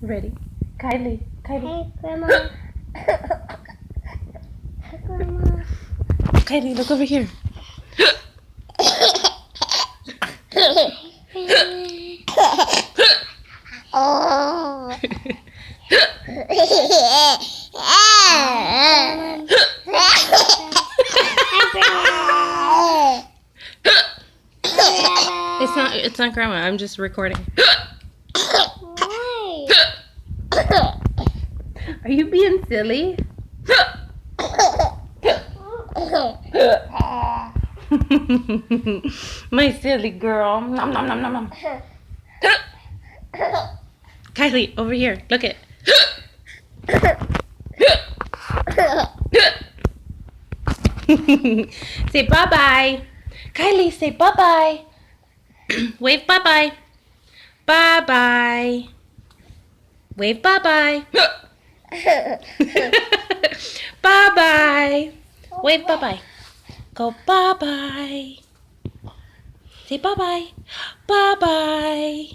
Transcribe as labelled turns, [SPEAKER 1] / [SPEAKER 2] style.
[SPEAKER 1] Ready? Kylie.
[SPEAKER 2] Hey, Grandma. Hey, Grandma.
[SPEAKER 1] Kylie, look over here.
[SPEAKER 2] Oh.
[SPEAKER 1] It's not grandma. I'm just recording.
[SPEAKER 2] Why?
[SPEAKER 1] Are you being silly? My silly girl. Nom nom nom nom nom. Kylie, over here. Look it. Say bye bye. Kylie, say bye bye. Wave bye bye. Bye bye. Wave bye bye. Bye bye. Wave bye bye. Go bye bye. Say bye bye. Bye bye.